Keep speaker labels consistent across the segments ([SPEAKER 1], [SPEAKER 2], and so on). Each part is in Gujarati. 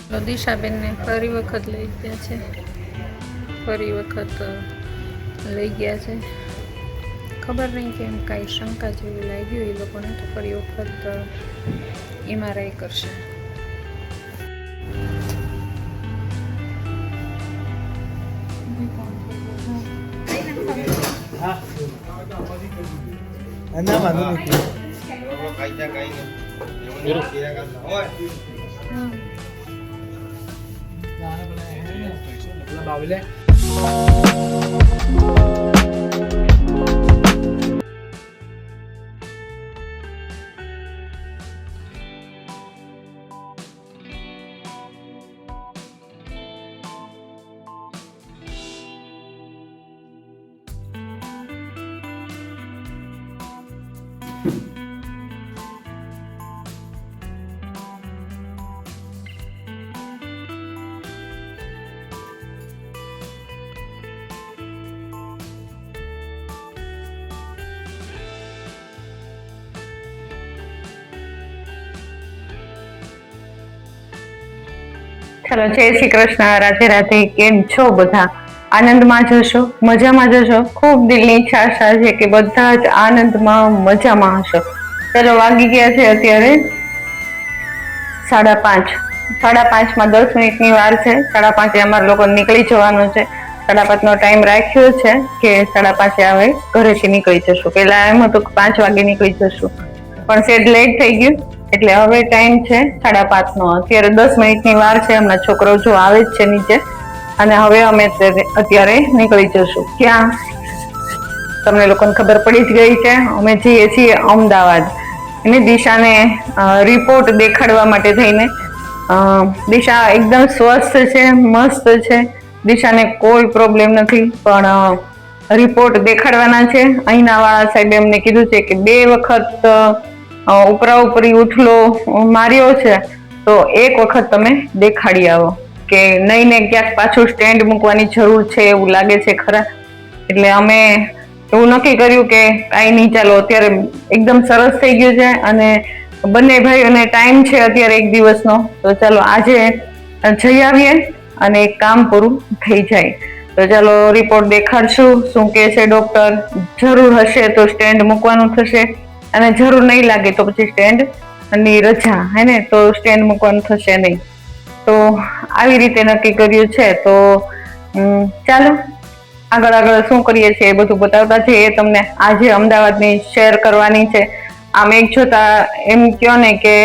[SPEAKER 1] તો દિશાબેનને ફરી વખત લઈ ગયા છે, ફરી વખત લઈ ગયા છે. ખબર નહીં કેમ કાંઈ શંકા જેવી લાગ્યું એ લોકોને, તો ફરી વખત MRI કરશે.
[SPEAKER 2] બાવલે
[SPEAKER 3] ચલો, જય શ્રી કૃષ્ણ, રાધે રાધે. કેમ છો બધા? આનંદમાં જશો, મજામાં જશો. ખૂબ દિલની ઈચ્છા છે કે બધા જ આનંદમાં મજામાં હશો. ચલો, વાગી ગયા છે અત્યારે 5:30. 5:30 10 મિનિટની વાર છે. 5:30 અમારા લોકો નીકળી જવાનું છે. 5:30 નો ટાઈમ રાખ્યો છે કે 5:30 હવે ઘરેથી નીકળી જશું. પેલા એમ હતું કે 5 વાગે નીકળી જશું, પણ સેટ લેટ થઈ ગયું એટલે હવે ટાઈમ છે 5:30 નો. અત્યારે 10 મિનિટની વાર છે. હમણાં છોકરો જો આવે જ છે નીચે, અને હવે અમે અત્યારે નીકળી જશું. ક્યાં તમને લોકોને ખબર પડી જ ગઈ છે. અમે જઈએ છીએ અમદાવાદ. એની દિશાને રિપોર્ટ દેખાડવા માટે થઈને. દિશા એકદમ સ્વસ્થ છે, મસ્ત છે. દિશાને કોઈ પ્રોબ્લેમ નથી, પણ રિપોર્ટ દેખાડવાના છે. અહીંના વાળા સાહેબે એમને કીધું છે કે 2 વખત ઉપરા ઉપરી ઉથલો માર્યો છે, તો 1 વખત તમે દેખાડી આવો, કે નહીં ને ક્યાંક પાછું સ્ટેન્ડ મૂકવાની જરૂર છે એવું લાગે છે ખરા. એટલે અમે એવું નક્કી કર્યું કે કાંઈ નહીં, ચાલો અત્યારે એકદમ સરસ થઈ ગયું છે અને બંને ભાઈઓને ટાઈમ છે અત્યારે 1 દિવસનો, તો ચાલો આજે જઈ આવીએ અને એક કામ પૂરું થઈ જાય. તો ચાલો રિપોર્ટ દેખાડશું, શું કહે છે ડોક્ટર. જરૂર હશે તો સ્ટેન્ડ મૂકવાનું થશે, અને જરૂર નહીં લાગે તો પછી સ્ટેન્ડ ની રજા હે ને, તો સ્ટેન્ડ મૂકવાનું થશે નહીં. તો આવી રીતે નક્કી કર્યું છે. તો ચાલો આગળ શું કરીએ છીએ એ બધું બતાવતા જઈએ તમને. આજે અમદાવાદની શેર કરવાની છે. આમ એક જોતા એમ કયો ને કે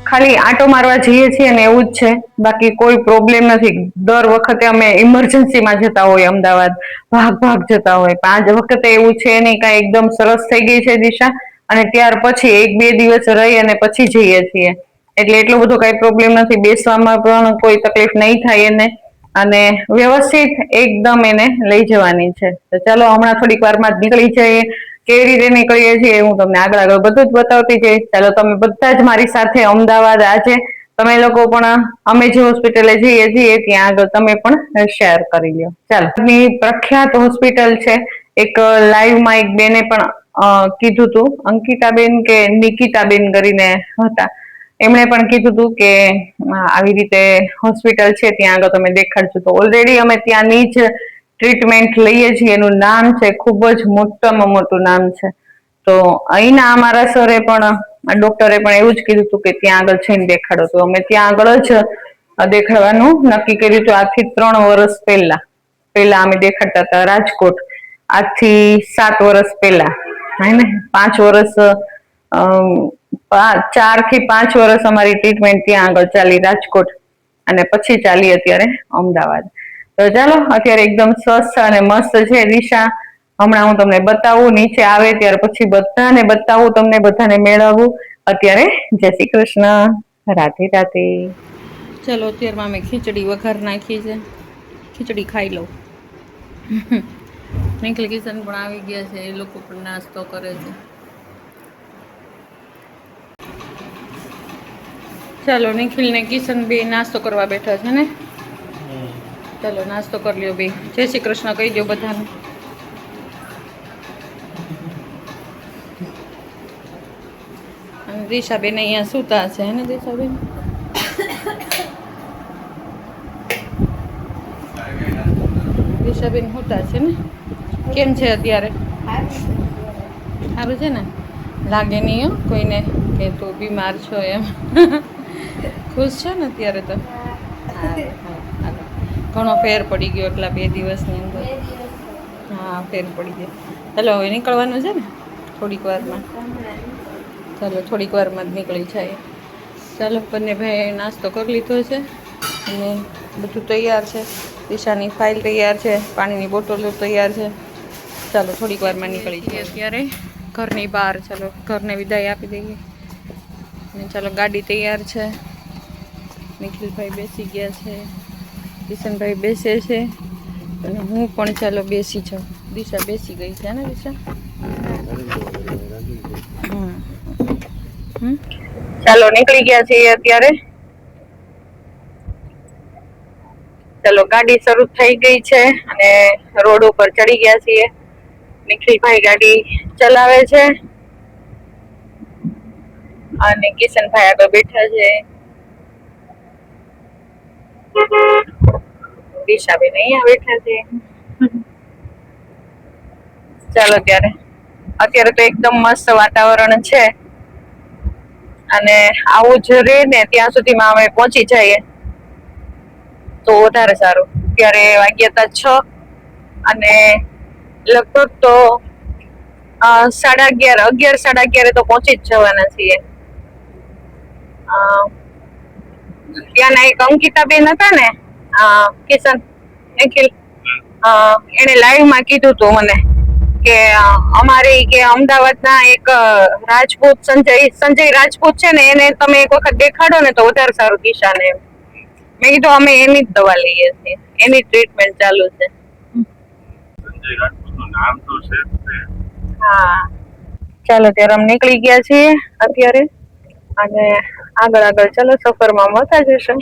[SPEAKER 3] ખાલી આંટો મારવા જઈએ છીએ ને એવું જ છે, બાકી કોઈ પ્રોબ્લેમ નથી. દર વખતે અમે ઇમરજન્સીમાં જતા હોય અમદાવાદ, ભાગ જતા હોય. 5 વખતે એવું છે નહીં, કાંઈ એકદમ સરસ થઈ ગઈ છે દિશા, અને ત્યાર પછી 1-2 દિવસ રહી અને પછી જઈએ છીએ. એટલે એટલો બધો કઈ પ્રોબ્લેમ નથી. બેસવામાં પણ કોઈ તકલીફ નહીં થાય એને, અને વ્યવસ્થિત એકદમ એને લઈ જવાની છે. તો ચાલો હમણાં થોડીક વારમાં જ નીકળી જઈએ. કેવી રીતે નીકળીએ છીએ હું તમને આગળ બધું જ બતાવતી જઈશ. ચાલો તમે બધા જ મારી સાથે અમદાવાદ આજે તમે લોકો પણ અમે જે હોસ્પિટલે જઈએ છીએ ત્યાં આગળ તમે પણ શેર કરી લ્યો. ચાલો, પ્રખ્યાત હોસ્પિટલ છે. એક લાઈવમાં એક બેને પણ કીધું હતું, અંકિતાબેન કે નિકિતાબેન કરીને હતા, એમણે પણ કીધું હતું કે આવી રીતે હોસ્પિટલ છે ત્યાં આગળ તમે દેખાડજો. તો ઓલરેડી અમે ત્યાંની જ ટ્રીટમેન્ટ લઈએ છીએ. એનું નામ છે, ખૂબ જ મોટામાં મોટું નામ છે. તો અહીંના અમારા સરે પણ, ડોક્ટરે પણ એવું જ કીધું હતું કે ત્યાં આગળ જઈને દેખાડો. તો અમે ત્યાં આગળ જ દેખાડવાનું નક્કી કર્યું હતું. આજથી 3 વર્ષ પહેલા અમે દેખાડતા હતા રાજકોટ. આજથી 7 વર્ષ પહેલા હે ને, 5 વર્ષ 4 થી 5 વર્ષ અમારી ટ્રીટમેન્ટ ત્યાં આગળ ચાલી રાજકોટ, અને પછી ચાલી અત્યારે અમદાવાદ. તો ચાલો અત્યારે એકદમ સ્વસ્થ અને મસ્ત છે દિશા. હમણાં હું તમને બતાવું, નીચે આવે ત્યાર પછી બધાને બતાવું, તમને બધાને મેળવવું. અત્યારે જય શ્રી કૃષ્ણ, રાધે રાધે.
[SPEAKER 1] ચલો, અત્યારમાં મેં ખીચડી વઘાર નાખી છે. ખીચડી ખાઈ લઉં. નિખિલ કિશન પણ આવી ગયા છે, એ લોકો પણ નાસ્તો કરે છે. ચાલો, નિખિલ ને કિશન બે નાસ્તો કરવા બેઠા છે ને. ચાલો નાસ્તો કરી લ્યો બે. જય શ્રી કૃષ્ણ કહી દો બધાને. અને દિશાબેન અહીંયા સૂતા છે હે ને દિશાબેન? દિશાબેન સૂતા છે ને? કેમ છે અત્યારે? સારું છે ને? લાગે નહીં હો કોઈને કે તું બીમાર છો એમ. ખુશ છો ને અત્યારે તો? ઘણો ફેર પડી ગયો એટલા 2 દિવસની અંદર. હા ફેર પડી ગયો. ચાલો હવે નીકળવાનું છે ને થોડીક વારમાં. ચાલો થોડીક વારમાં જ નીકળી જાય. ચાલો બંને ભાઈ નાસ્તો કરી લીધો છે અને બધું તૈયાર છે. દિશાની ફાઇલ તૈયાર છે, પાણીની બોટલો તૈયાર છે. ચાલો થોડીક વારમાં નીકળી જઈએ. અત્યારે ઘરની બહાર ચાલો ઘરને વિદાય આપી દઈએ. અને ચાલો ગાડી તૈયાર છે. નિખિલભાઈ બેસી ગયા છે, કિશનભાઈ બેસે છે અને હું પણ ચાલો બેસી જાઉં. દિશા બેસી ગઈ છે ને દિશા?
[SPEAKER 3] ચાલો નીકળી ગયા છીએ અત્યારે. ચાલો ગાડી શરૂ થઈ ગઈ છે અને રોડ ઉપર ચડી ગયા છીએ. નિખિલભાઈ ગાડી ચલાવે છે અને કિશનભાઈ આગળ બેઠા છે. દિશાબેન અહીંયા બેઠા છે. ચાલો અત્યારે તો એકદમ મસ્ત વાતાવરણ છે અને આવું જ રહે ને ત્યાં સુધીમાં અમે પહોંચી જઈએ તો વધારે સારું. ત્યારે વાગ્યા હતા 6 અને લગભગ તો 11:30 તો પહોંચી જ જવાના છીએ. ત્યાંના એક અંકિતાબેન હતા ને કિશન નિખિલ, એને લાઈવ માં કીધું હતું મને કે અમારે કે અમદાવાદના એક રાજપૂત સંજય રાજપૂત છે ને એને તમે એક વખત દેખાડો ને તો વધારે સારું દિશાને. મેં કીધું અમે એની જ દવા લઈએ છીએ, એની ટ્રીટમેન્ટ ચાલુ છે. સંજય રાજપૂતનું નામ તો છે. હા ચાલો ત્યારે અમે નીકળી ગયા છીએ અત્યારે અને આગળ ચાલો સફરમાં મળતા જશું.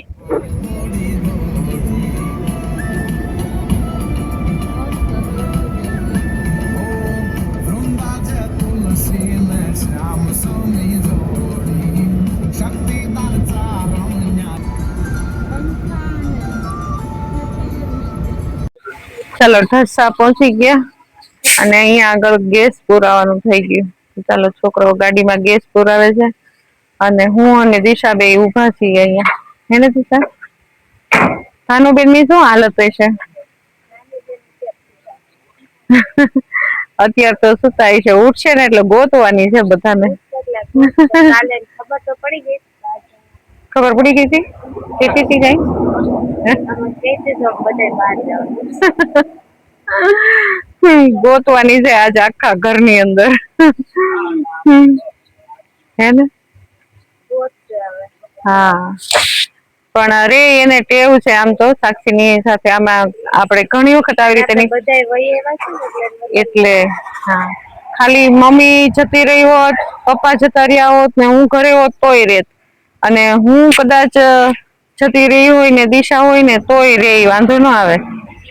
[SPEAKER 3] ચાલો ઢસા પહોંચી ગયા અને અહીંયા આગળ ગેસ પુરાવાનું થઈ ગયું. ચાલો છોકરો ગાડીમાં ગેસ પુરાવે છે અને હું અને દિશા બે ઉભા છીએ અહીંયા. હે ને દિશા? ભાનુબેન ની શું હાલત હશે? અત્યારે તો સુતાય છે, ઉઠશે ને એટલે ગોતવાની છે બધાને. ખબર પડી ગઈ હતી? કેતી હતી કઈ? ગોતવાની છે આજે આખા ઘરની અંદર. હે ને? હા પણ રે એને ટેવ છે આમ તો સાક્ષીની સાથે. આમાં આપણે ઘણી વખત આવી રીતે એટલે હા ખાલી મમ્મી જતી રહી હોત, પપ્પા જતા રહ્યા હોત ને હું ઘરે હોત તોય રેત, અને હું કદાચ જતી રહી હોય ને દિશા હોય ને તોય રે, વાંધો ન આવે.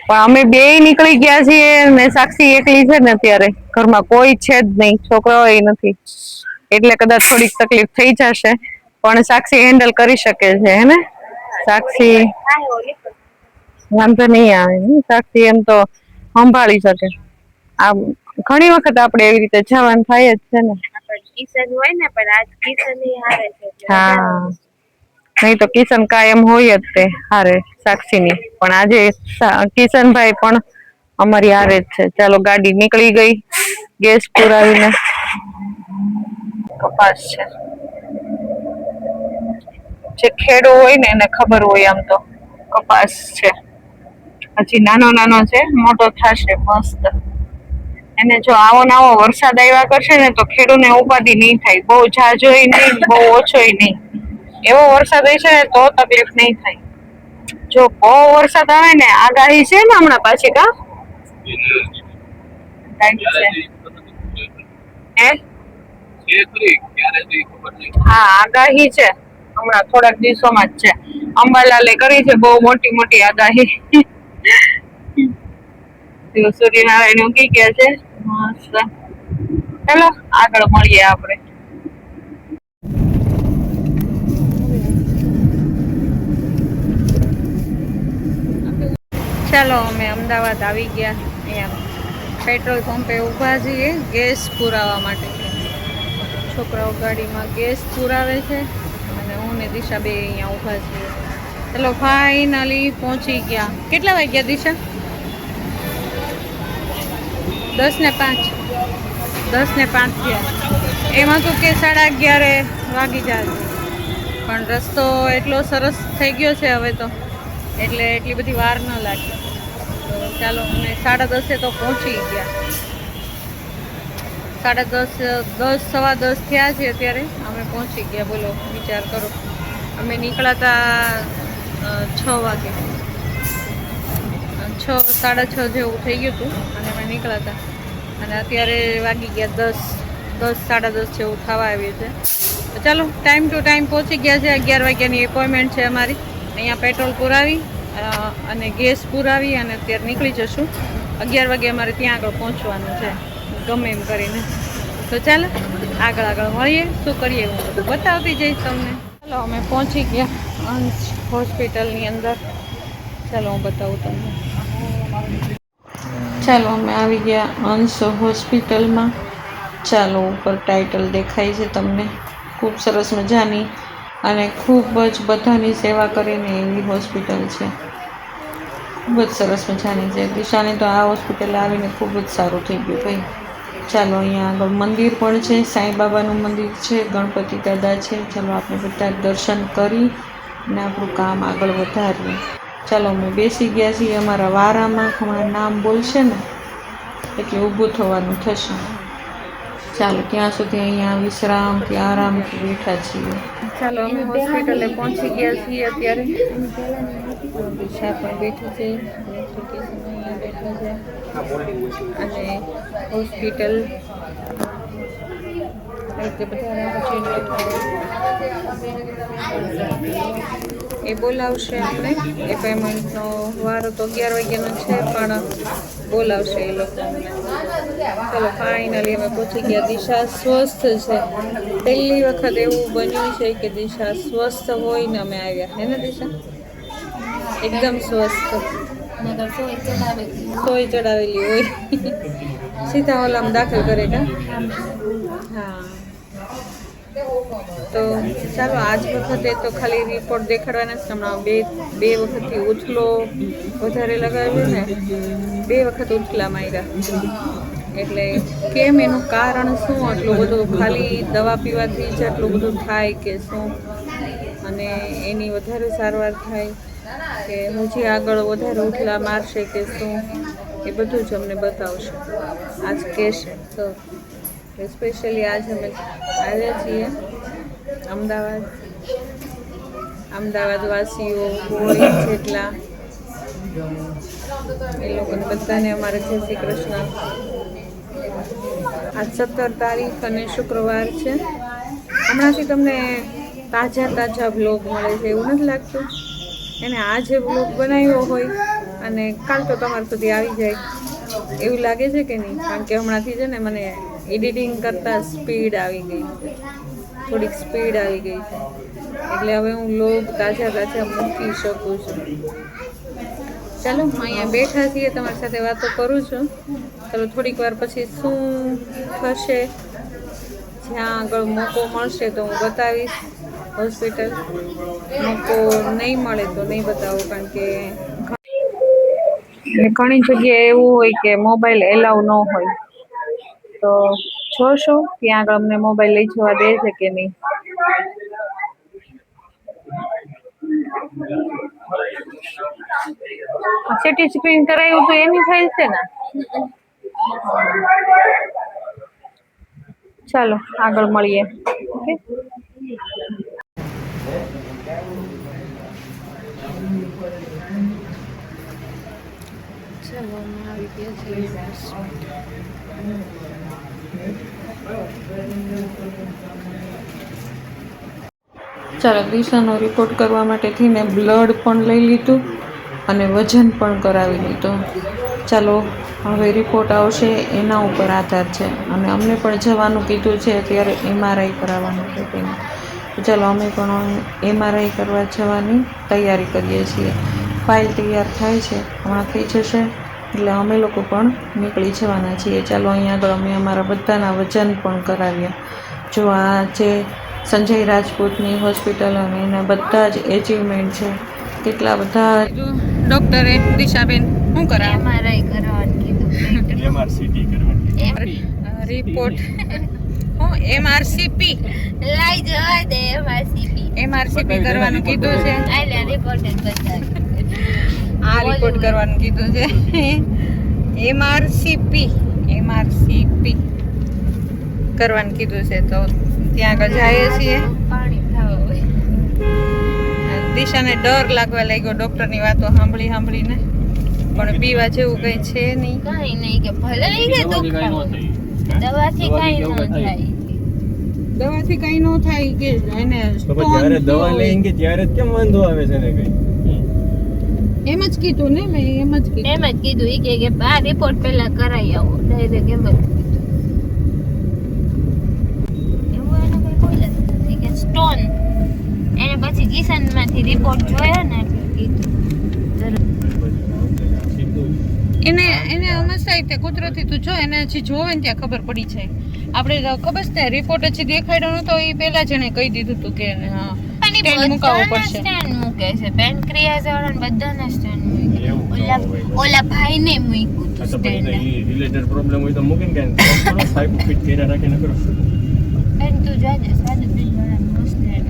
[SPEAKER 3] પણ અમે બેય નીકળી ગયા છીએ ને સાક્ષી એકલી છે ને અત્યારે ઘરમાં, કોઈ છે જ નહીં, છોકરાઓ નથી, એટલે કદાચ થોડીક તકલીફ થઈ જશે પણ સાક્ષી હેન્ડલ કરી શકે છે. હે ને સાક્ષી? વાંધો નહીં આવે, સાક્ષી એમ તો સંભાળી શકે. આ ઘણી વખત આપણે એવી રીતે જવાનું થાય જ છે ને. કિશન હોય ને પણ આજ કિશન હારે છે. હા નહીં તો કિશન કાયમ હોય જ તે હારે સાક્ષીની, પણ આજે કિશનભાઈ પણ અમારી હારે જ છે. ચાલો ગાડી નીકળી ગઈ ગેસ પુરાવીને. કપાસ છે, જે ખેડૂ હોય ને એને ખબર હોય આમ તો કપાસ છે. હજી નાનો છે, મોટો થશે મસ્ત. એને જો આવો વરસાદ આવ્યા કરશે ને તો ખેડૂને ઉપાધિ નહીં થાય. બહુ ઝાઝોય નહીં, બહુ ઓછોય નહીં. એવો વરસાદ હશે ને તો તકલીફ નહીં થાય. જો બહુ વરસાદ આવે ને, આગાહી છે ને હમણાં પાછી કા હા આગાહી છે હમણાં થોડાક દિવસોમાં જ છે. અંબાલાલે કરી છે બહુ મોટી આગાહી. સૂર્યનારાયણ ઉગી ગયા છે મસ્ત. ચાલો આગળ મળીએ આપણે.
[SPEAKER 1] ચાલો અમે અમદાવાદ આવી ગયા. અહીંયા પેટ્રોલ પંપે ઊભા છીએ ગેસ પુરાવા માટે. છોકરાઓ ગાડીમાં ગેસ પુરાવે છે અને હું ને દિશા બે અહીંયા ઊભા છીએ. ચાલો ફાઇનલી પહોંચી ગયા. કેટલા વાગ્યા દિશા? 10:05. 10:05 થયા. એમાં તો કે 11:30 વાગી જાય, પણ રસ્તો એટલો સરસ થઈ ગયો છે હવે તો, એટલે એટલી બધી વાર ન લાગી. તો ચાલો અમે 10:30 તો પહોંચી ગયા. 10:30 સવા 10 થયા છે અત્યારે અમે પહોંચી ગયા. બોલો વિચાર કરો, અમે નીકળાતા 6 વાગે, 6:30 જેવું થઈ ગયું હતું અને અમે નીકળાતા, અને અત્યારે વાગી ગયા 10 10:30 જેવું થવા આવ્યું છે. તો ચાલો ટાઈમ ટુ ટાઈમ પહોંચી ગયા છે. 11 વાગ્યાની એપોઇન્ટમેન્ટ છે અમારી. અહીંયા પેટ્રોલ પુરાવી અને ગેસ પુરાવી અને અત્યારે નીકળી જશું. 11 વાગે અમારે ત્યાં આગળ પહોંચવાનું છે ગમે એમ કરીને. તો ચાલો આગળ મળીએ, શું કરીએ હું બધું બતાવતી જઈશ તમને. ચાલો અમે પહોંચી ગયા અંશ હોસ્પિટલની અંદર. ચાલો હું બતાવું તમને. ચાલો અમે આવી ગયા અંશ હોસ્પિટલમાં. ચાલો ઉપર ટાઇટલ દેખાય છે તમને. ખૂબ સરસ મજાની અને ખૂબ જ બધાની સેવા કરીને એવી હોસ્પિટલ છે. ખૂબ જ સરસ મજાની છે. દિશાને તો આ હોસ્પિટલ આવીને ખૂબ જ સારું થઈ ગયું ભાઈ. ચાલો અહીંયા આગળ મંદિર પણ છે, સાંઈ બાબાનું મંદિર છે, ગણપતિ દાદા છે. ચાલો આપણે બધા દર્શન કરી અને આપણું કામ આગળ વધારીએ. ચાલો અમે બેસી ગયા છીએ અમારા વારામાં. હમણાં નામ બોલશે ને એટલે ઊભું થવાનું થશે. ચાલો ત્યાં સુધી અહીંયા વિશ્રામથી આરામથી બેઠા છીએ. ચાલો અમે હોસ્પિટલે પહોંચી ગયા છીએ અત્યારે. દિશા પણ બેઠી છે, અહીંયા બેઠા છે, અને હોસ્પિટલ એ બોલાવશે આપણે. એપોઇન્ટમેન્ટનો વારો તો 11 વાગ્યાનો છે, પણ બોલાવશે એ લોકો. ચાલો ફાઇનલી અમે પહોંચી ગયા. દિશા સ્વસ્થ છે. પહેલી વખત એવું બન્યું છે કે દિશા સ્વસ્થ હોય ને અમે આવ્યા. હે ને દિશા? એકદમ સ્વસ્થ. સોય ચડાવેલી હોય. સીધા ઓલામાં દાખલ કરે કા? હા. તો ચાલો આજ વખતે તો ખાલી રિપોર્ટ દેખાડવાના જ. હમણાં બે વખતથી ઉથલો વધારે લગાવ્યો ને, 2 વખત ઉથલા માર્યા. એટલે કેમ, એનું કારણ શું? આટલું બધું ખાલી દવા પીવાથી જ આટલું બધું થાય કે શું? અને એની વધારે સારવાર થાય કે હજી આગળ વધારે ઉથલા મારશે કે શું? એ બધું જ અમને બતાવશે આજ કહેશે. તો સ્પેશિયલી આજ અમે આવ્યા છીએ અમદાવાદવાસીઓ હોય જેટલા, એ લોકોને બધાને અમારે જય શ્રી કૃષ્ણ. આજ 17 તારીખ અને શુક્રવાર છે. હમણાંથી તમને તાજા બ્લોગ મળે છે એવું નથી લાગતું? એને આજે બ્લોગ બનાવ્યો હોય અને કાલ તો તમારા સુધી આવી જાય એવું લાગે છે કે નહીં? કારણ કે હમણાંથી છે ને મને એડિટિંગ કરતાં સ્પીડ આવી ગઈ છે, થોડીક સ્પીડ આવી ગઈ છે. એટલે હવે હું બ્લોગ તાજા મૂકી શકું છું. ચાલો અહીંયા બેઠા છીએ, તમારી સાથે વાતો કરું છું. ચાલો થોડીક વાર પછી શું થશે, જ્યાં આગળ મોકો મળશે તો હું બતાવીશ. હોસ્પિટલ મોકો નહીં મળે તો નહીં બતાવું, કારણ કે ઘણી જગ્યાએ એવું હોય કે મોબાઈલ એલાઉ ન હોય. તો જોશું ત્યાં આગળ અમને મોબાઈલ લઈ જવા દે છે કે નહીં. સિટી સ્ક્રીન કરાયું તો એની ફાઇલ છે ને. ચાલો આગળ મળીએ. ઓકે, ચાલો અમે આવી ગયા છીએ. ચાલો દિશાનો રિપોર્ટ કરવા માટે થઈને બ્લડ પણ લઈ લીધું અને વજન પણ કરાવી લીધું. ચાલો હવે રિપોર્ટ આવશે એના ઉપર આધાર છે, અને અમને પણ જવાનું કીધું છે અત્યારે MRI કરાવવાનું છે તેને. ચાલો અમે પણ MRI કરવા જવાની તૈયારી કરીએ છીએ. ફાઇલ તૈયાર થાય છે, હમણાં થઈ જશે એટલે અમે લોકો પણ નીકળી જવાના છીએ. ચાલો અહીંયા આગળ અમે અમારા બધાના વજન પણ કરાવ્યા. જો આ જે સંજય રાજપૂતની હોસ્પિટલ અને એના બધા જ એચિવમેન્ટ છે, કેટલા બધા. ડૉક્ટરે દિશાબેન શું કરાવે?
[SPEAKER 2] MRI કરવાનું કીધું.
[SPEAKER 4] MRCT કરવાની.
[SPEAKER 1] રિપોર્ટ હું MRCP
[SPEAKER 2] લઈ જવા દે
[SPEAKER 1] MRCP કરવાનું કીધું છે.
[SPEAKER 2] આલે રિપોર્ટ જ બતાવી.
[SPEAKER 1] આ રિપોર્ટ કરવાનું કીધું છે. MRCP કરવાનું કીધું છે, તો ત્યાં આગળ જઈએ છીએ.
[SPEAKER 2] પાણી ખાવા હોય.
[SPEAKER 1] દિશાને ડર લાગવા લાગ્યો ડૉક્ટરની વાતો સાંભળીને, પણ પીવા જેવું કંઈ છે નહીં.
[SPEAKER 2] કઈ નહીં કે ભલે ઈ કે દુખ દવાથી કઈ ન થાય.
[SPEAKER 1] દવાથી કંઈ ન થાય કે એને
[SPEAKER 4] તો પછી જ્યારે દવા લઈને ત્યારે જ કેમ વાંધો આવે છે ને કઈ?
[SPEAKER 1] એમ જ કીધું ને મેં, એમ જ કીધું.
[SPEAKER 2] એમ જ કીધું ઈ કે આ રિપોર્ટ પહેલા કરાવી આવો. ડાયરેક્ટ એમ જ એવું એને કઈ કોઈ નથી કે સ્ટોન. એને પછી કિશનમાંથી રિપોર્ટ જોયો ને એટલે કીધું
[SPEAKER 1] એને હંમેશા તે કુદરતી તું જો એને હજી જોવે ને ત્યાં ખબર પડી જાય. આપણે તો ખબર છે રિપોર્ટ હજી દેખાડ્યો નતો એ પહેલા જ એને કહી દીધું હતું કે હા સ્ટેન્ડ મુકાવવું પડશે.
[SPEAKER 2] સ્ટેન્ડ મૂકે છે પેનક્રિયાસ વાળાને બધાને સ્ટેન્ડ મૂકે.
[SPEAKER 4] એવું
[SPEAKER 2] ઓલા ઓલા ભાઈને મૂક્યું
[SPEAKER 4] આ
[SPEAKER 2] હતું
[SPEAKER 4] તો પછી
[SPEAKER 2] સ્ટેન્ડ.
[SPEAKER 4] ઈ રિલેટેડ પ્રોબ્લેમ હોય તો મૂકીને કે સાહેબ ફિટ કર્યા રાખીને કરો.
[SPEAKER 2] બેન તું જાજે સાદું બિલ વાળાનું સ્ટેન્ડ.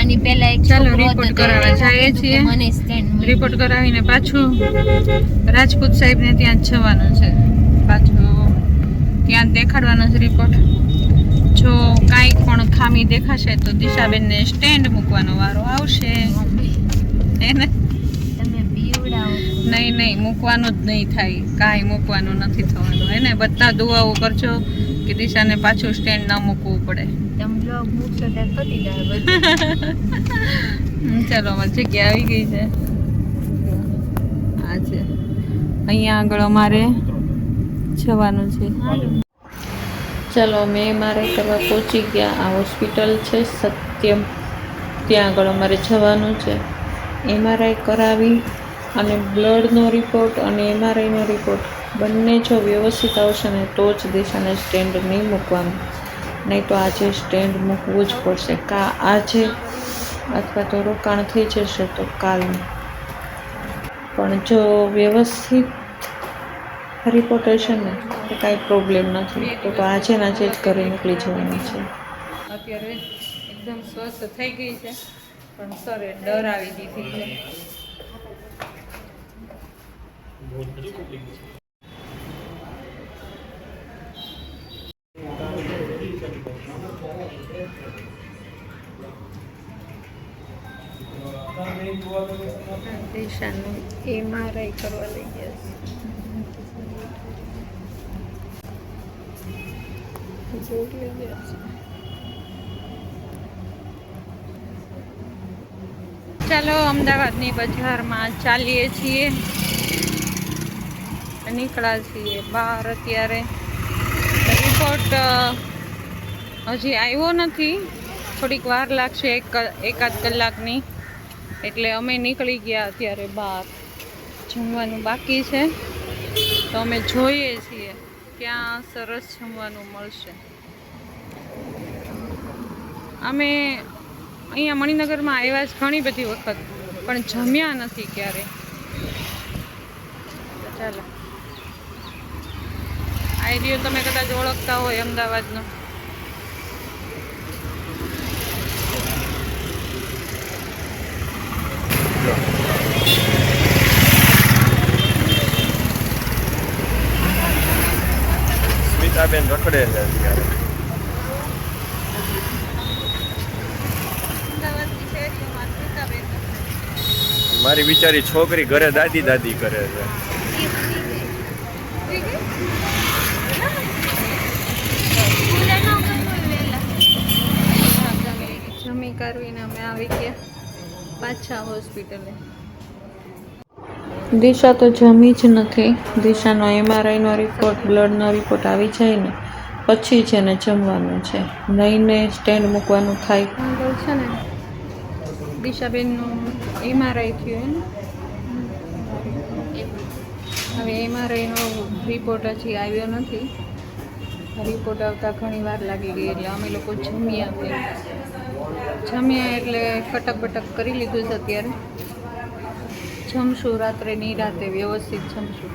[SPEAKER 2] આની પહેલા એક
[SPEAKER 1] ચાલો
[SPEAKER 2] છોકરો
[SPEAKER 1] રિપોર્ટ
[SPEAKER 2] હતો,
[SPEAKER 1] કરાવવા
[SPEAKER 2] એને
[SPEAKER 1] જઈએ
[SPEAKER 2] કીધું કે
[SPEAKER 1] છીએ.
[SPEAKER 2] મને સ્ટેન્ડ
[SPEAKER 1] રિપોર્ટ કરાવીને પાછું રાજપૂત સાહેબને ત્યાં જ જવાનું છે. પાછું ત્યાં જ દેખાડવાનો છે રિપોર્ટ. જો કાંઈક પણ ખામી દેખાશે તો દિશાબેનને સ્ટેન્ડ મૂકવાનો વારો આવશે. એને
[SPEAKER 2] તમે બીવડાવો.
[SPEAKER 1] નહીં મૂકવાનું જ નહીં થાય, કાંઈ મૂકવાનું નથી થવાનું. એને બધા દુઆઓ કરજો કે દિશાને પાછું સ્ટેન્ડ ન મૂકવું પડે.
[SPEAKER 2] તમે બ્લોગ મૂકશો ત્યાં પતી જાય બધું.
[SPEAKER 1] ચાલો અમારી જગ્યા આવી ગઈ છે. આ છે અહીંયા આગળ અમારે જવાનું છે. ચાલો અમે MRI કરવા પહોંચી ગયા. આ હોસ્પિટલ છે સત્યમ, ત્યાં આગળ અમારે જવાનું છે. MRI કરાવી અને બ્લડનો રિપોર્ટ અને MRIનો રિપોર્ટ બંને જો વ્યવસ્થિત આવશે ને તો જ દિશાને સ્ટેન્ડ નહીં મૂકવાનું, નહીં તો આજે સ્ટેન્ડ મૂકવું જ પડશે. આજે અથવા તો રોકાણ થઈ જશે તો કાલનું. પણ જો વ્યવસ્થિત રિપોર્ટ હશે ને તો કાંઈ પ્રોબ્લેમ નથી, તો આજે ના આજે જ ઘરે નીકળી જવાનું છે. અત્યારે એકદમ સ્વસ્થ થઈ ગઈ છે, પણ સરે ડરાવી દીધી છે. દિશાનું MRI કરવા લઈ ગયા છે. ચાલો અમદાવાદની બજારમાં ચાલીએ છીએ, નીકળ્યા છીએ બહાર. અત્યારે રિપોર્ટ હજી આવ્યો નથી, થોડીક વાર લાગશે, એકાદ કલાકની. એટલે અમે નીકળી ગયા અત્યારે બહાર. જમવાનું બાકી છે, તો અમે જોઈએ છીએ ક્યાં સરસ જમવાનું મળશે. અમે અહીંયા મણિનગરમાં આવ્યા છે ઘણી બધી વખત, પણ જમ્યા નથી ક્યારે. ચાલો, આ એરિયો તમે કદાચ ઓળખતા હોય અમદાવાદનો.
[SPEAKER 4] સ્મિતાબેન રખડે છે અત્યારે. મારી બિચારી છોકરી ઘરે દાદી દાદી કરે છે.
[SPEAKER 1] જમી કરવીને અમે આવી ગયા પાછા હોસ્પિટલે. દિશા તો જમી જ નથી. દિશાનો MRIનો રિપોર્ટ, બ્લડનો રિપોર્ટ આવી જાય ને પછી જ એને જમવાનું છે, નહીં ને સ્ટેન્ડ મૂકવાનું થાય. આગળ છે ને દિશાબેનનું એમઆરઆઈ થયું હે ને. હવે એમઆરઆઈનો રિપોર્ટ હજી આવ્યો નથી. રિપોર્ટ આવતા ઘણી વાર લાગી ગઈ એટલે અમે લોકો જમ્યા એટલે કટક બટક કરી લીધું છે. અત્યારે જમશું રાત્રે નિરાતે વ્યવસ્થિત જમશું.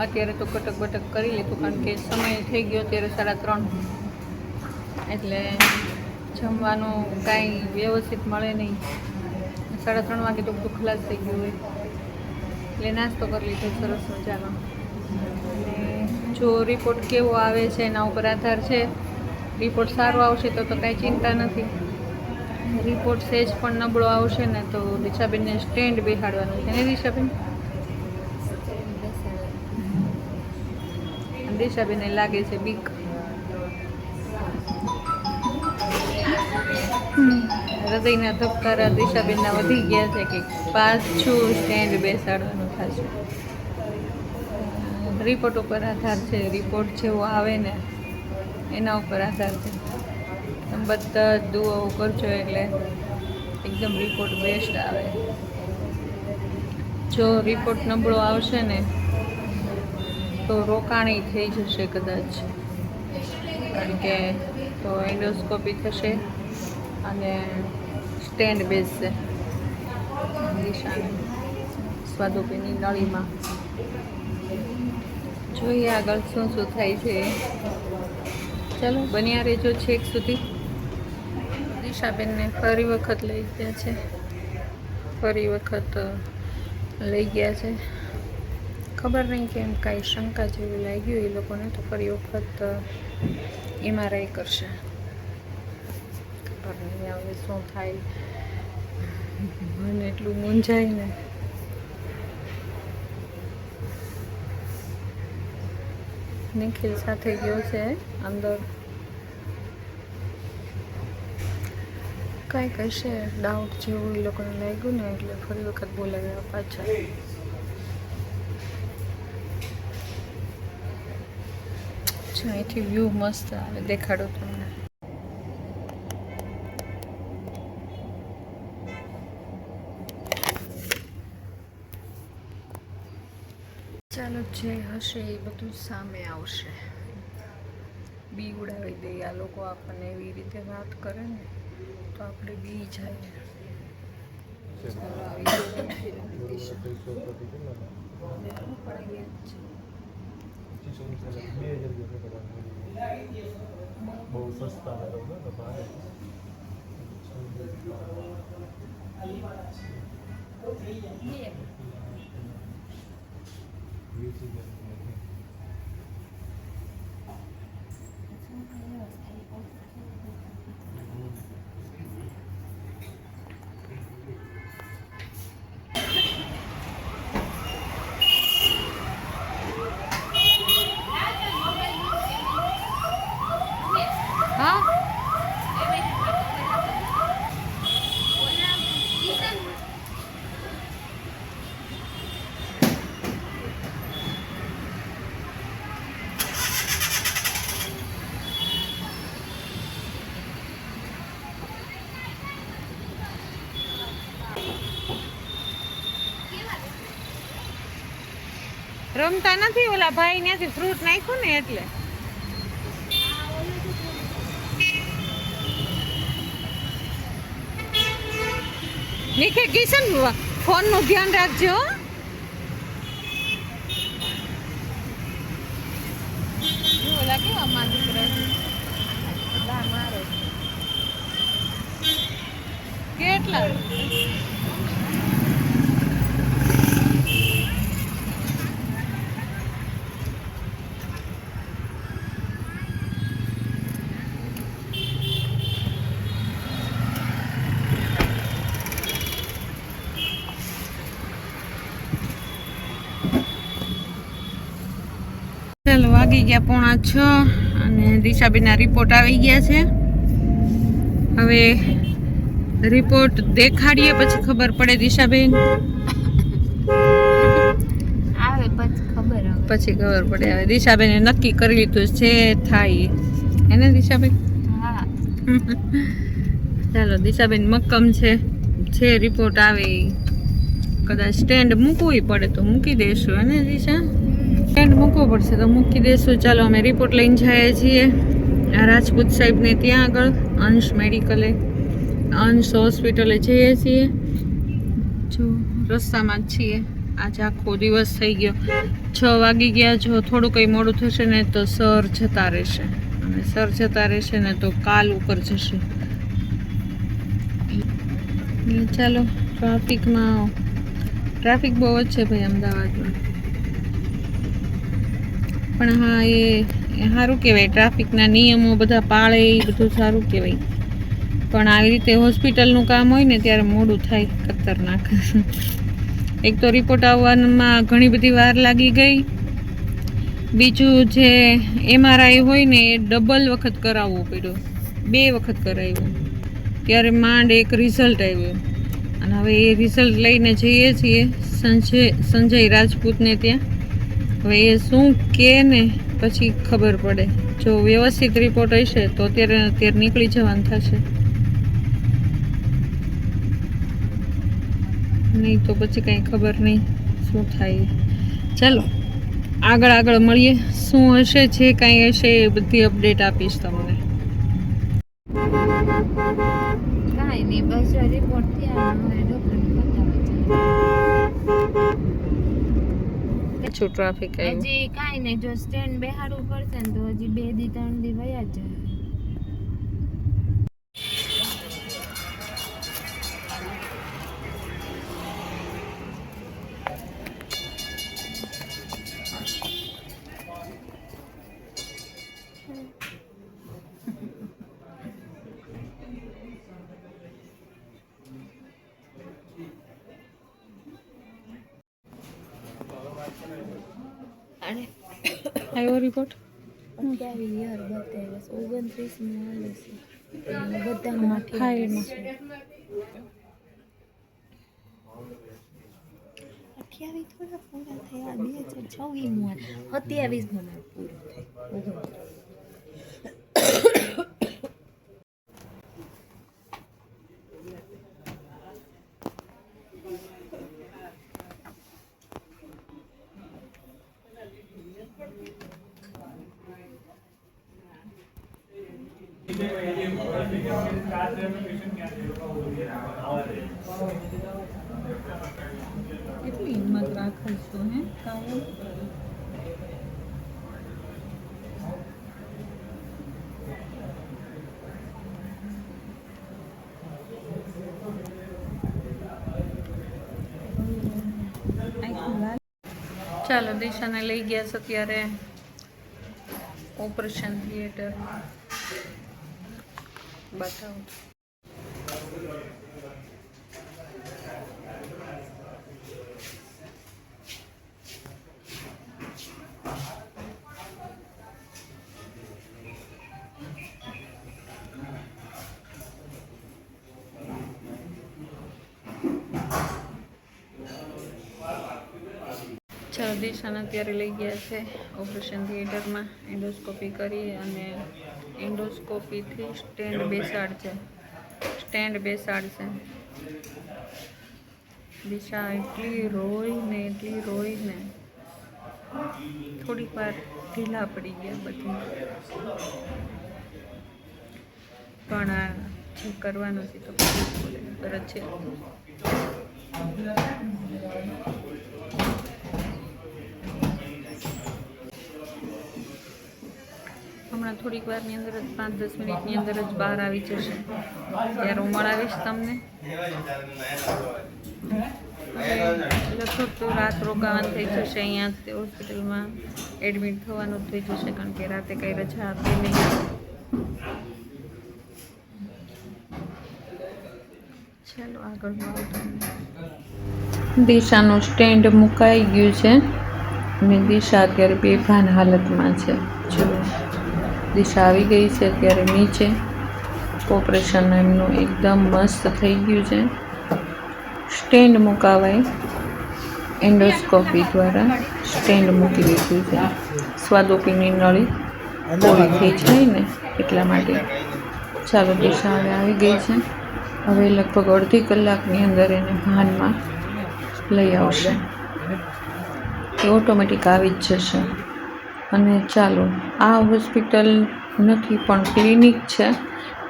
[SPEAKER 1] અત્યારે તો કટક બટક કરી લીધું કારણ કે સમય થઈ ગયો અત્યારે 3:30 એટલે જમવાનું કાંઈ વ્યવસ્થિત મળે નહીં. 3:30 વાગે તો બધું ખલાસ થઈ ગયું હોય એટલે નાસ્તો કરી લીધો સરસ મજાનો. અને જો રિપોર્ટ કેવો આવે છે એના ઉપર આધાર છે. રિપોર્ટ સારો આવશે તો કાંઈ ચિંતા નથી. રિપોર્ટ સહેજ પણ નબળો આવશે ને તો દિશાબેનને સ્ટેન્ડ બેસાડવાનું છે ને દિશાબેન. દિશાબેનને લાગે છે બીક. હૃદયના ધબકારા દિશાબેનના વધી ગયા છે કે પાછું સ્ટેન્ડ બેસાડવાનું થશે. રિપોર્ટ ઉપર આધાર છે. રિપોર્ટ જેવો આવે ને એના ઉપર આધાર છે. તમે બધા જ દુઆઓ કરજો એટલે એકદમ રિપોર્ટ બેસ્ટ આવે. જો રિપોર્ટ નબળો આવશે ને તો રોકાણી થઈ જશે કદાચ. કારણ કે તો એન્ડોસ્કોપી થશે અને સ્ટેન્ડ બેસશે દિશાને સ્વાદુપીની નળીમાં. જોઈએ આગળ શું થાય છે. ચાલો બન્યા રહેજો છેક સુધી. દિશાબેનને ફરી વખત લઈ ગયા છે. ખબર નહીં કેમ કાંઈ શંકા જેવી લાગ્યું એ લોકોને તો ફરી વખત એમઆરઆઈ કરશે. ખબર નહીં હવે શું થાય. મને એટલું મૂંઝાય ને. નિખિલ સાથે ગયો છે અંદર. કાંઈક હશે ડાઉટ જેવું એ લોકોને લાગ્યું ને એટલે ફરી વખત બોલાવ્યા પાછા. અહીંથી વ્યૂ મસ્ત આવે. દેખાડો તમને. ચાલો જે હશે એ બધું સામે આવશે. બી ઉડાવી દે આ લોકો આપણને એવી રીતે વાત કરે ને તો આપણે બી જાય. ચાલો આવી
[SPEAKER 5] બહુ સસ્તા
[SPEAKER 1] રમતા નથી. ઓલા ભાઈ ત્યાંથી ફ્રૂટ નાખ્યું ને એટલે. નિખિલ કિશન ફોન નું ધ્યાન રાખજો. ઓલા કેવા માં દીકરા મારે કેટલા ચાલો વાગી ગયા 5:45 અને દિશાબેનના રિપોર્ટ આવી ગયા છે. હવે રિપોર્ટ દેખાડીએ પછી ખબર પડે દિશાબેન.
[SPEAKER 2] આવે પછી
[SPEAKER 1] ખબર પડે. હવે દિશાબેને નક્કી કરી લીધું છે થાય એને દિશાબેન.
[SPEAKER 2] હા
[SPEAKER 1] ચાલો દિશાબેન મક્કમ છે. જે રિપોર્ટ આવે એ કદાચ સ્ટેન્ડ મૂકવું પડે તો મૂકી દેશું અને દિશા સ્ટેન્ડ મૂકવો પડશે તો મૂકી દેશું. ચાલો અમે રિપોર્ટ લઈને જઈએ છીએ આ રાજપૂત સાહેબને ત્યાં આગળ અંશ મેડિકલે અંશ હોસ્પિટલે જઈએ છીએ. જો રસ્તામાં જ છીએ. આજે આખો દિવસ થઈ ગયો, 6 વાગી ગયા. જો થોડું કંઈ મોડું થશે ને તો સર જતા રહેશે અને સર જતા રહેશે ને તો કાલ ઉપર જશે. ચાલો ટ્રાફિક બહુ જ છે ભાઈ અમદાવાદમાં, પણ હા એ સારું કહેવાય. ટ્રાફિકના નિયમો બધા પાળે એ બધું સારું કહેવાય, પણ આવી રીતે હોસ્પિટલનું કામ હોય ને ત્યારે મોડું થાય ખતરનાક. એક તો રિપોર્ટ આવવામાં ઘણી બધી વાર લાગી ગઈ, બીજું જે MRI હોય ને એ ડબલ વખત કરાવવું પડ્યું, 2 વખત કરાવ્યું ત્યારે માંડ એક રિઝલ્ટ આવ્યું. અને હવે એ રિઝલ્ટ લઈને જઈએ છીએ સંજય રાજપૂતને ત્યાં. હવે એ શું કહે ને પછી ખબર પડે. જો વ્યવસ્થિત રિપોર્ટ હશે તો અત્યારે નીકળી જવાનું થશે, નહીં તો પછી કંઈ ખબર નહીં શું થાય. ચાલો આગળ મળીએ, શું હશે જે કાંઈ હશે એ બધી અપડેટ આપીશ તમને.
[SPEAKER 2] કાંઈ નહીં, બસ રિપોર્ટ થયા હવે ડોક્ટરને બતાવે
[SPEAKER 1] શું ટ્રાફિક
[SPEAKER 2] છે.
[SPEAKER 1] આવ્યું
[SPEAKER 2] હજી કાંઈ નહીં, જો સ્ટેન્ડ બેહાડવું પડશે ને તો હજી 2 દી 3 દી વયા જ જાય.
[SPEAKER 1] આવ્યો રિપોર્ટ?
[SPEAKER 2] 28 યર બતાવ્યા 29 માં આવે છે બધામાં
[SPEAKER 1] ફાઇલમાં
[SPEAKER 2] 28 થોડા પૂરા થયા, 2026 માં 27 માં પૂરું થાય.
[SPEAKER 1] એટલી હિંમત રાખો છો હે કાયમ. ચાલો દિશાને લઈ ગયા છે ત્યારે ઓપરેશન થિયેટર બતાવું. ચાલો દિશાને અત્યારે લઈ ગયા છે ઓપરેશન થિયેટરમાં. એન્ડોસ્કોપી કરી અને એન્ડોસ્કોપીથી સ્ટેન્ડ બેસાડશે. દિશા એટલી રોઈને થોડીક વાર ઢીલા પડી ગયા બધી, પણ આ જે કરવાનું છે તો તરત છે. હમણાં થોડીક વારની અંદર જ 5-10 મિનિટની અંદર જ બહાર આવી જશે, ત્યારે હું મળાવીશ તમને. લગભગ તો રાત રોકાવાનું થઈ જશે, અહીંયા હોસ્પિટલમાં એડમિટ થવાનું થઈ જશે, કારણ કે રાતે કંઈ રજા આપી નહીં. ચાલો આગળ દિશાનું સ્ટેન્ડ મુકાઈ ગયું છે અને દિશા અત્યારે બેભાન હાલતમાં છે. જો દિશા આવી ગઈ છે અત્યારે નીચે. ઓપરેશન એમનું એકદમ મસ્ત થઈ ગયું છે. સ્ટેન્ડ મુકાવાય, એન્ડોસ્કોપી દ્વારા સ્ટેન્ડ મૂકી દીધું છે. સ્વાદોપીની નળી પૂરી થઈ જાય ને એટલા માટે. ચાલો દિશા હવે આવી ગઈ છે. હવે લગભગ અડધી કલાકની અંદર એને ભાનમાં લઈ આવશે. એ ઓટોમેટિક આવી જ જશે. અને ચાલો, આ હોસ્પિટલ નથી પણ ક્લિનિક છે,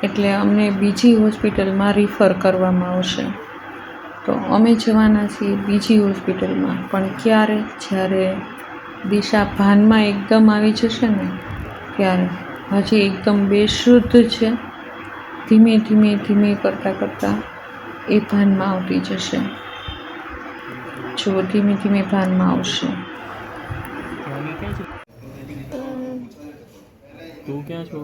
[SPEAKER 1] એટલે અમને બીજી હોસ્પિટલમાં રિફર કરવામાં આવશે. તો અમે જવાના છીએ બીજી હોસ્પિટલમાં. પણ ક્યારે? જ્યારે દિશા ભાનમાં એકદમ આવી જશે ને ત્યારે. હજી એકદમ બેશુદ્ધ છે. ધીમે ધીમે ધીમે કરતાં એ ભાનમાં આવતી જશે. જો ધીમે ધીમે ભાનમાં આવશે.
[SPEAKER 5] તું ક્યાં છો?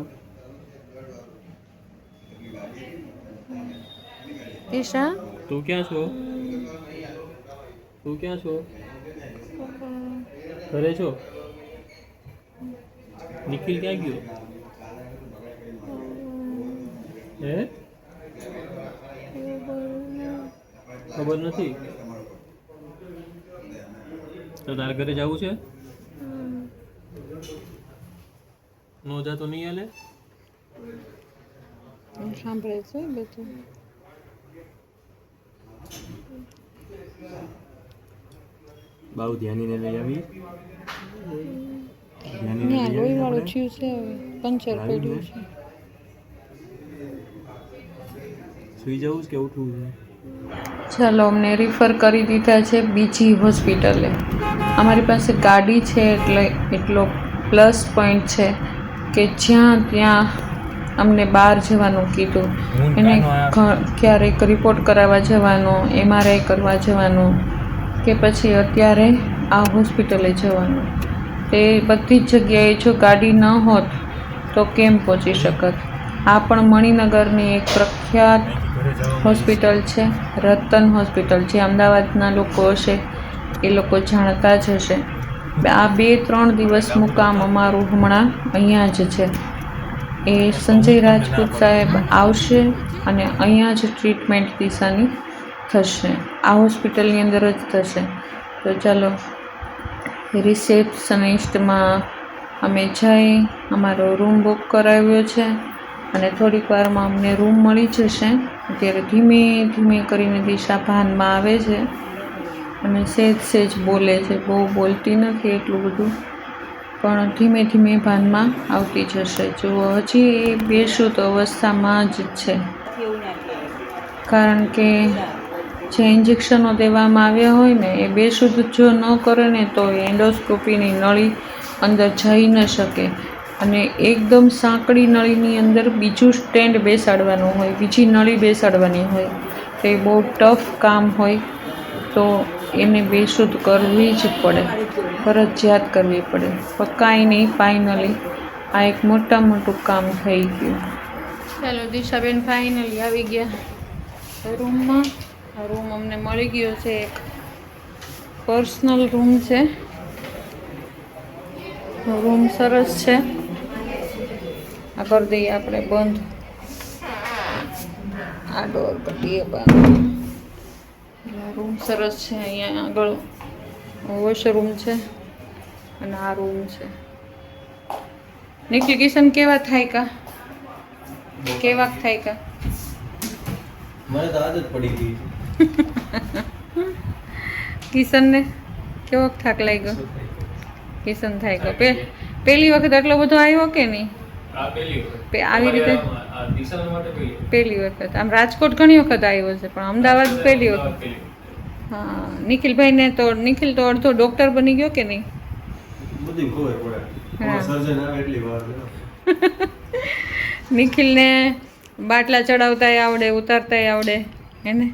[SPEAKER 1] દિશા,
[SPEAKER 5] તું ક્યાં છો? તું ક્યાં છો? ઘરે છો? નિખિલ ક્યાં ગયો? હે? ખબર નથી. તો તારે ઘરે જવું છે? નો જા તો નહીં હાલે?
[SPEAKER 1] સાંભળે છે બધું.
[SPEAKER 5] બહુ ધ્યાનીને લઈ આવી.
[SPEAKER 1] ત્યાં લોહીવાળું થયું છે, પંચર પડ્યું છે.
[SPEAKER 5] સુઈ જવું છે કે ઉઠવું છે?
[SPEAKER 1] ચાલો, અમને રિફર કરી દીધા છે બીજી હોસ્પિટલે. અમારી પાસે ગાડી છે એટલે એટલો પ્લસ પોઈન્ટ છે કે જ્યાં ત્યાં અમને બહાર જવાનું કીધું. એને ક્યારેક રિપોર્ટ કરાવવા જવાનો, MRI કરવા જવાનું, કે પછી અત્યારે આ હોસ્પિટલે જવાનું. તે બધી જ જગ્યાએ જો ગાડી ન હોત તો કેમ પહોંચી શકત. આ પણ મણિનગરની એક પ્રખ્યાત હોસ્પિટલ છે, રતન હોસ્પિટલ. જે અમદાવાદના લોકો હશે એ લોકો જાણતા જ હશે. આ 2-3 દિવસ મુકામ અમારું હમણાં અહીંયા જ છે. એ સંજય રાજપૂત સાહેબ આવશે અને અહીંયા જ ટ્રીટમેન્ટ દિશાની થશે. આ હોસ્પિટલની અંદર જ થશે. તો ચાલો, રિસેપ્શનિસ્ટમાં અમે જઈ અમારો રૂમ બુક કરાવ્યો છે અને થોડીક વારમાં અમને રૂમ મળી જશે. અત્યારે ધીમે ધીમે કરીને દિશા ભાનમાં આવે છે અને સહેજ બોલે છે. બહુ બોલતી નથી એટલું બધું, પણ ધીમે ધીમે ભાનમાં આવતી જશે. જો હજી એ બેશુદ્ધ અવસ્થામાં જ છે, કારણ કે જે ઇન્જેક્શનો દેવામાં આવ્યા હોય ને એ બેશુદ્ધ જો ન કરે ને તો એન્ડોસ્કોપીની નળી અંદર જઈ ન શકે. અને એકદમ સાંકડી નળીની અંદર બીજું સ્ટેન્ડ બેસાડવાનું હોય, બીજી નળી બેસાડવાની હોય. તો એ બહુ ટફ કામ હોય, તો એને બેશુદ્ધ કરવી જ પડે, ફરજિયાત કરવી પડે. પણ કાંઈ નહીં, ફાઇનલી આ એક મોટું કામ થઈ ગયું. ચાલો, દિશાબેન ફાઇનલી આવી ગયા રૂમમાં. આ રૂમ અમને મળી ગયો છે. એક પર્સનલ રૂમ છે. રૂમ સરસ છે. આ કરી દઈએ આપણે બંધ. આ ડોર કરીએ બંધ. રૂમ સરસ છે. અહીંયા આગળ વોશરૂમ છે અને આ રૂમ છે. નિખિલ, કિશન કેવા થાય કા?
[SPEAKER 5] મને તો આદત પડી ગઈ.
[SPEAKER 1] કિશનને કેવો થાક લાગ્યો? કિશન થાય ગયો. પહેલી વખત આટલો બધો આવ્યો કે નહીં? આવી રીતે પહેલી વખત. આમ રાજકોટ ઘણી વખત આવ્યો છે, પણ અમદાવાદ પહેલી વખત. હા, નિખિલભાઈને તો નિખિલ તો અડધો ડૉક્ટર બની ગયો કે નહીં?
[SPEAKER 5] બધી ખબર પડે. સર્જન આવે એટલી વાર.
[SPEAKER 1] નિખિલને બાટલા ચડાવતાય આવડે, ઉતારતાય આવડે. એને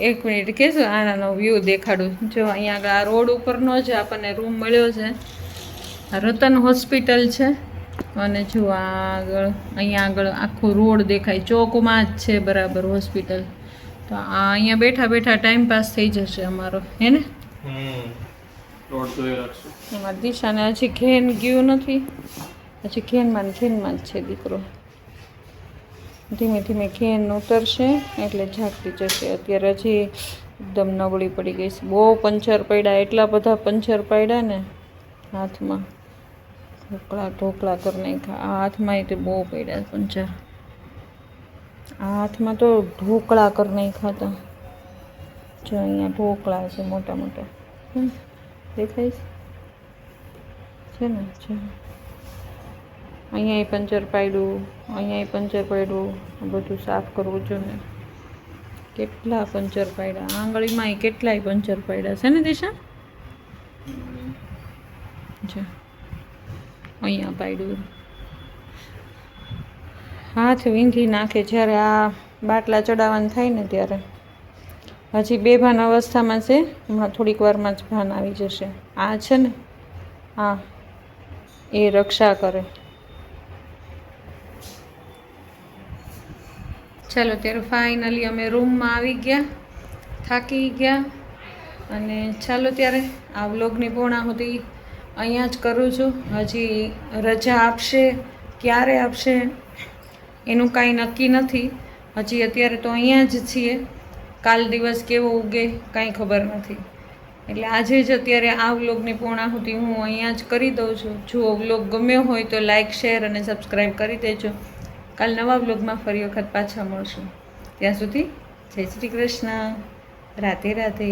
[SPEAKER 1] એક મિનિટ કહેશું, આનાનો વ્યૂ દેખાડું. જો અહીંયા આગળ આ રોડ ઉપરનો જ આપણને રૂમ મળ્યો છે. આ રતન હોસ્પિટલ છે. અને જો આગળ અહીંયા આગળ આખો રોડ દેખાય, ચોકમાં જ છે બરાબર હોસ્પિટલ. તો આ અહીંયા બેઠા બેઠા ટાઈમ પાસ થઈ જશે અમારો, હે ને? એમાં દિશાને હજી ઘેન ગયું નથી. હજી ઘેનમાં જ છે દીકરો. ધીમે ધીમે ઘેન ઉતરશે એટલે જાગતી જશે. અત્યારે હજી એકદમ નબળી પડી ગઈ છે. બહુ પંચર પડ્યા, એટલા બધા પંચર પડ્યા ને હાથમાં. ઢોકળા કરી નાખ્યા. આ હાથમાં તે બહુ પડ્યા પંચર. આ હાથમાં તો ઢોકળા કરી નાખ્યા હતા. જો અહીંયા ઢોકળા છે મોટા મોટા. દેખાય છે ને? જો અહીંયા પંચર પાડ્યું, અહીંયા પંચર પાડ્યું. બધું સાફ કરવું જોઈએ. કેટલા પંચર પાડ્યા, આંગળીમાં કેટલાય પંચર પાડ્યા છે ને દિશા? જો અહીંયા પાડ્યું. હાથ વીંધી નાખે જ્યારે આ બાટલા ચડાવવાનું થાય ને ત્યારે. હજી બેભાન અવસ્થામાં છે, હમણાં થોડીક વારમાં જ ભાન આવી જશે. આ છે ને, હા, એ રક્ષા કરે. ચાલો ત્યારે ફાઇનલી અમે રૂમમાં આવી ગયા, થાકી ગયા. અને ચાલો ત્યારે આ વ્લોગની પૂર્ણાહુતિ અહીંયા જ કરું છું. હજી રજા આપશે, ક્યારે આપશે એનું કાંઈ નક્કી નથી. હજી અત્યારે તો અહીંયા જ છીએ. કાલ દિવસ કેવો ઉગે કાંઈ ખબર નથી. એટલે આજે જ અત્યારે આ વ્લોગની પૂર્ણાહુતિ હું અહીંયા જ કરી દઉં છું. જો વ્લોગ ગમ્યો હોય તો લાઇક, શેર અને સબસ્ક્રાઈબ કરી દેજો. કાલ નવા વ્લોગમાં ફરી વખત પાછા મળશું. ત્યાં સુધી જય શ્રી કૃષ્ણ. રાધે રાધે.